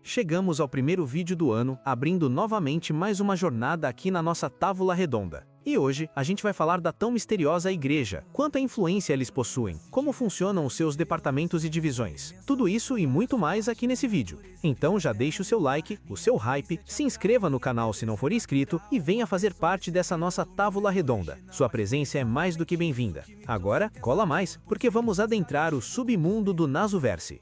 Chegamos ao primeiro vídeo do ano, abrindo novamente mais uma jornada aqui na nossa Távola Redonda. E hoje, a gente vai falar da tão misteriosa igreja, quanta influência eles possuem, como funcionam os seus departamentos e divisões. Tudo isso e muito mais aqui nesse vídeo. Então já deixe o seu like, o seu hype, se inscreva no canal se não for inscrito e venha fazer parte dessa nossa Távola Redonda. Sua presença é mais do que bem-vinda. Agora, cola mais, porque vamos adentrar o submundo do Nasuverse.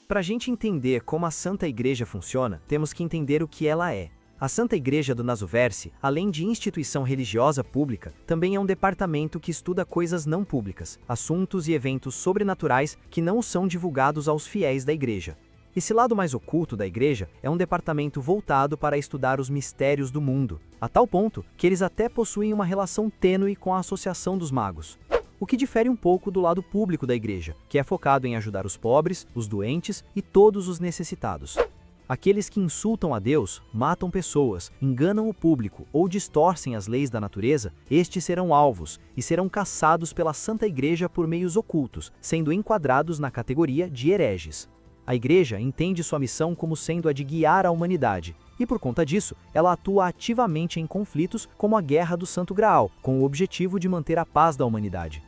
Para a gente entender como a Santa Igreja funciona, temos que entender o que ela é. A Santa Igreja do Nasuverse, além de instituição religiosa pública, também é um departamento que estuda coisas não públicas, assuntos e eventos sobrenaturais que não são divulgados aos fiéis da Igreja. Esse lado mais oculto da Igreja é um departamento voltado para estudar os mistérios do mundo, a tal ponto que eles até possuem uma relação tênue com a Associação dos Magos. O que difere um pouco do lado público da Igreja, que é focado em ajudar os pobres, os doentes e todos os necessitados. Aqueles que insultam a Deus, matam pessoas, enganam o público ou distorcem as leis da natureza, estes serão alvos e serão caçados pela Santa Igreja por meios ocultos, sendo enquadrados na categoria de hereges. A Igreja entende sua missão como sendo a de guiar a humanidade, e por conta disso, ela atua ativamente em conflitos como a Guerra do Santo Graal, com o objetivo de manter a paz da humanidade.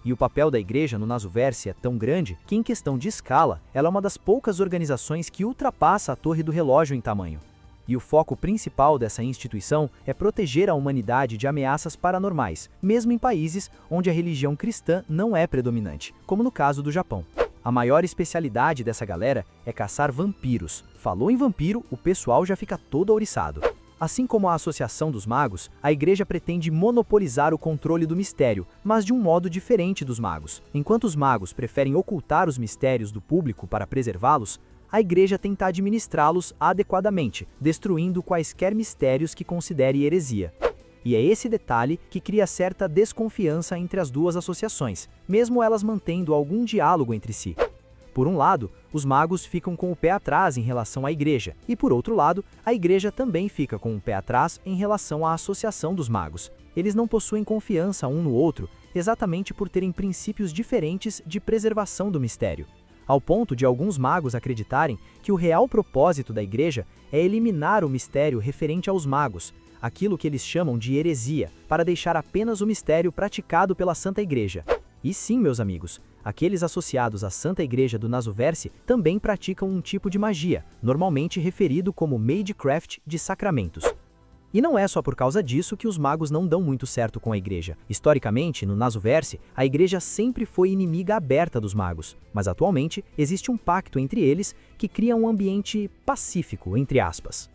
E o papel da Igreja no Nasuverse é tão grande que, em questão de escala, ela é uma das poucas organizações que ultrapassa a Torre do Relógio em tamanho. E o foco principal dessa instituição é proteger a humanidade de ameaças paranormais, mesmo em países onde a religião cristã não é predominante, como no caso do Japão. A maior especialidade dessa galera é caçar vampiros. Falou em vampiro, o pessoal já fica todo ouriçado. Assim como a Associação dos Magos, a Igreja pretende monopolizar o controle do mistério, mas de um modo diferente dos magos. Enquanto os magos preferem ocultar os mistérios do público para preservá-los, a Igreja tenta administrá-los adequadamente, destruindo quaisquer mistérios que considere heresia. E é esse detalhe que cria certa desconfiança entre as duas associações, mesmo elas mantendo algum diálogo entre si. Por um lado, os magos ficam com o pé atrás em relação à Igreja, e por outro lado, a Igreja também fica com o pé atrás em relação à Associação dos Magos. Eles não possuem confiança um no outro, exatamente por terem princípios diferentes de preservação do mistério. Ao ponto de alguns magos acreditarem que o real propósito da Igreja é eliminar o mistério referente aos magos, aquilo que eles chamam de heresia, para deixar apenas o mistério praticado pela Santa Igreja. E sim, meus amigos, aqueles associados à Santa Igreja do Nasuverse também praticam um tipo de magia, normalmente referido como Magecraft de sacramentos. E não é só por causa disso que os magos não dão muito certo com a Igreja. Historicamente, no Nasuverse, a Igreja sempre foi inimiga aberta dos magos, mas atualmente existe um pacto entre eles que cria um ambiente pacífico, entre aspas.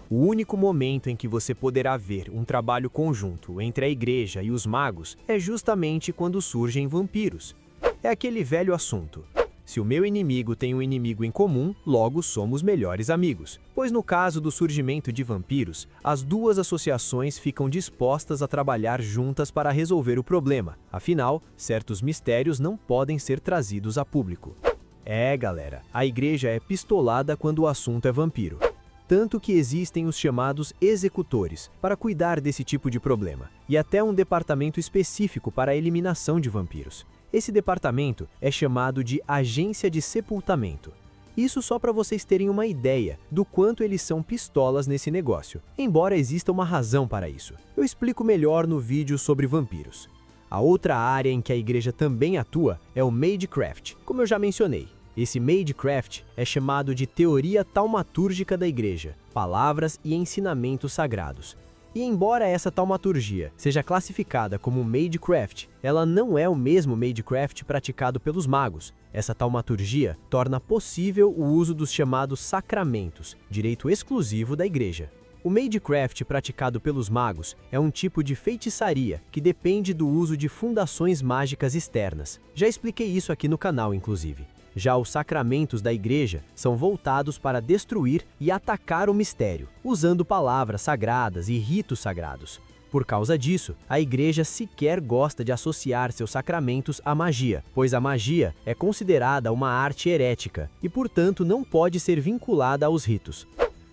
O único momento em que você poderá ver um trabalho conjunto entre a Igreja e os magos é justamente quando surgem vampiros. É aquele velho assunto. Se o meu inimigo tem um inimigo em comum, logo somos melhores amigos. Pois no caso do surgimento de vampiros, as duas associações ficam dispostas a trabalhar juntas para resolver o problema. Afinal, certos mistérios não podem ser trazidos a público. É, galera, a Igreja é pistolada quando o assunto é vampiro. Tanto que existem os chamados executores para cuidar desse tipo de problema, e até um departamento específico para a eliminação de vampiros. Esse departamento é chamado de Agência de Sepultamento. Isso só para vocês terem uma ideia do quanto eles são pistolas nesse negócio, embora exista uma razão para isso. Eu explico melhor no vídeo sobre vampiros. A outra área em que a Igreja também atua é o Magecraft, como eu já mencionei. Esse Magecraft é chamado de Teoria Taumatúrgica da Igreja, palavras e ensinamentos sagrados. E embora essa taumaturgia seja classificada como Magecraft, ela não é o mesmo Magecraft praticado pelos magos. Essa taumaturgia torna possível o uso dos chamados sacramentos, direito exclusivo da Igreja. O Magecraft praticado pelos magos é um tipo de feitiçaria que depende do uso de fundações mágicas externas. Já expliquei isso aqui no canal, inclusive. Já os sacramentos da Igreja são voltados para destruir e atacar o mistério, usando palavras sagradas e ritos sagrados. Por causa disso, a Igreja sequer gosta de associar seus sacramentos à magia, pois a magia é considerada uma arte herética e, portanto, não pode ser vinculada aos ritos.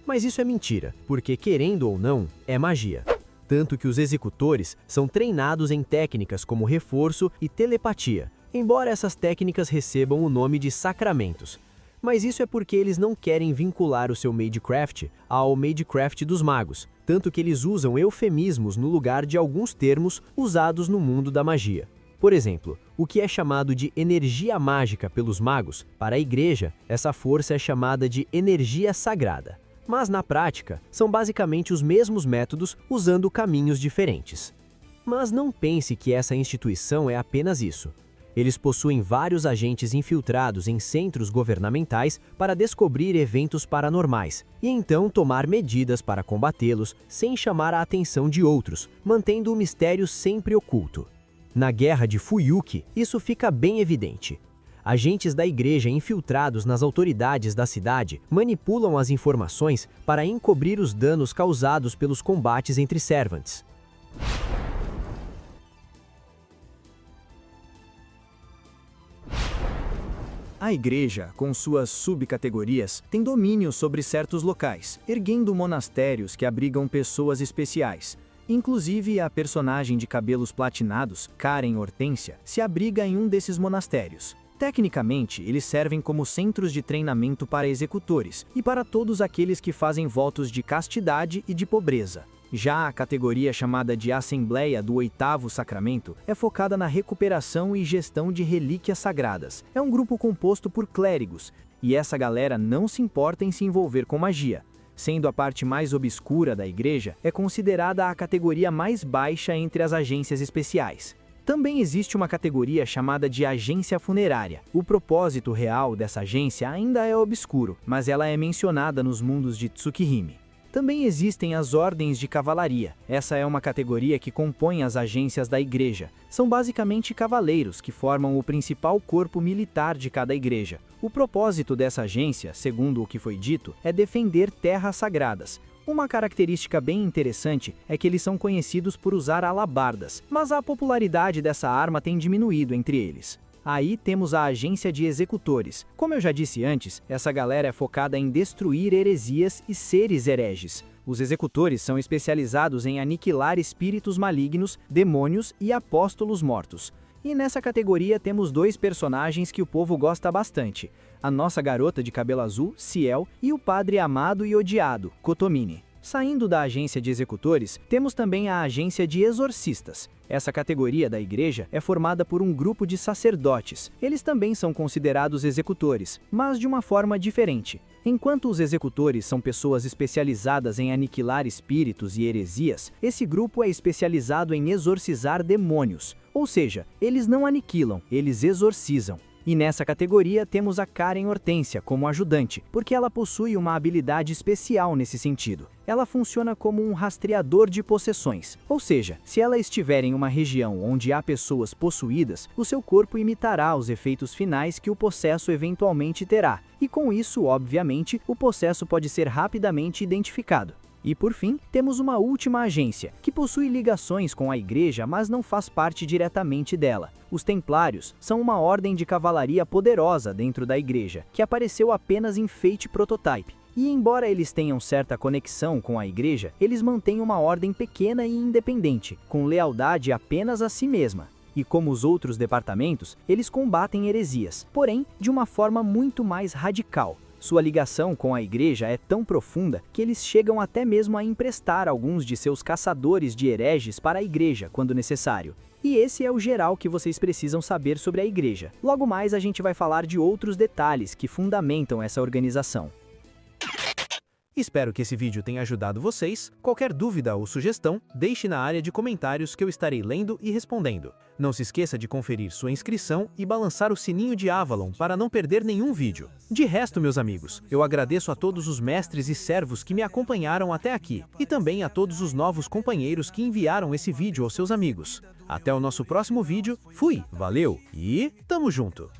Mas isso é mentira, porque, querendo ou não, é magia. Tanto que os executores são treinados em técnicas como reforço e telepatia, embora essas técnicas recebam o nome de sacramentos. Mas isso é porque eles não querem vincular o seu Magecraft ao Magecraft dos magos, tanto que eles usam eufemismos no lugar de alguns termos usados no mundo da magia. Por exemplo, o que é chamado de energia mágica pelos magos, para a Igreja, essa força é chamada de energia sagrada. Mas na prática, são basicamente os mesmos métodos usando caminhos diferentes. Mas não pense que essa instituição é apenas isso. Eles possuem vários agentes infiltrados em centros governamentais para descobrir eventos paranormais e então tomar medidas para combatê-los sem chamar a atenção de outros, mantendo o mistério sempre oculto. Na Guerra de Fuyuki, isso fica bem evidente. Agentes da Igreja infiltrados nas autoridades da cidade manipulam as informações para encobrir os danos causados pelos combates entre Servants. A Igreja, com suas subcategorias, tem domínio sobre certos locais, erguendo monastérios que abrigam pessoas especiais. Inclusive, a personagem de cabelos platinados, Karen Hortência, se abriga em um desses monastérios. Tecnicamente, eles servem como centros de treinamento para executores e para todos aqueles que fazem votos de castidade e de pobreza. Já a categoria chamada de Assembleia do Oitavo Sacramento é focada na recuperação e gestão de relíquias sagradas. É um grupo composto por clérigos, e essa galera não se importa em se envolver com magia. Sendo a parte mais obscura da Igreja, é considerada a categoria mais baixa entre as agências especiais. Também existe uma categoria chamada de agência funerária. O propósito real dessa agência ainda é obscuro, mas ela é mencionada nos mundos de Tsukihime. Também existem as ordens de cavalaria. Essa é uma categoria que compõe as agências da Igreja. São basicamente cavaleiros que formam o principal corpo militar de cada igreja. O propósito dessa agência, segundo o que foi dito, é defender terras sagradas. Uma característica bem interessante é que eles são conhecidos por usar alabardas, mas a popularidade dessa arma tem diminuído entre eles. Aí temos a agência de executores. Como eu já disse antes, essa galera é focada em destruir heresias e seres hereges. Os executores são especializados em aniquilar espíritos malignos, demônios e apóstolos mortos. E nessa categoria temos dois personagens que o povo gosta bastante. A nossa garota de cabelo azul, Ciel, e o padre amado e odiado, Kotomini. Saindo da agência de executores, temos também a agência de exorcistas. Essa categoria da Igreja é formada por um grupo de sacerdotes. Eles também são considerados executores, mas de uma forma diferente. Enquanto os executores são pessoas especializadas em aniquilar espíritos e heresias, esse grupo é especializado em exorcizar demônios. Ou seja, eles não aniquilam, eles exorcizam. E nessa categoria temos a Karen Hortência como ajudante, porque ela possui uma habilidade especial nesse sentido. Ela funciona como um rastreador de possessões, ou seja, se ela estiver em uma região onde há pessoas possuídas, o seu corpo imitará os efeitos finais que o possesso eventualmente terá, e com isso, obviamente, o possesso pode ser rapidamente identificado. E por fim, temos uma última agência, que possui ligações com a Igreja, mas não faz parte diretamente dela. Os Templários são uma ordem de cavalaria poderosa dentro da Igreja, que apareceu apenas em Fate Prototype. E embora eles tenham certa conexão com a Igreja, eles mantêm uma ordem pequena e independente, com lealdade apenas a si mesma. E como os outros departamentos, eles combatem heresias, porém de uma forma muito mais radical. Sua ligação com a Igreja é tão profunda que eles chegam até mesmo a emprestar alguns de seus caçadores de hereges para a Igreja quando necessário. E esse é o geral que vocês precisam saber sobre a Igreja. Logo mais a gente vai falar de outros detalhes que fundamentam essa organização. Espero que esse vídeo tenha ajudado vocês. Qualquer dúvida ou sugestão, deixe na área de comentários que eu estarei lendo e respondendo. Não se esqueça de conferir sua inscrição e balançar o sininho de Avalon para não perder nenhum vídeo. De resto, meus amigos, eu agradeço a todos os mestres e servos que me acompanharam até aqui, e também a todos os novos companheiros que enviaram esse vídeo aos seus amigos. Até o nosso próximo vídeo, fui, valeu e tamo junto!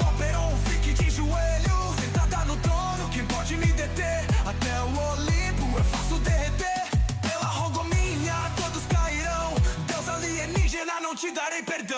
Operon, fique de joelhos, sentada no trono, quem pode me deter? te darei perdão.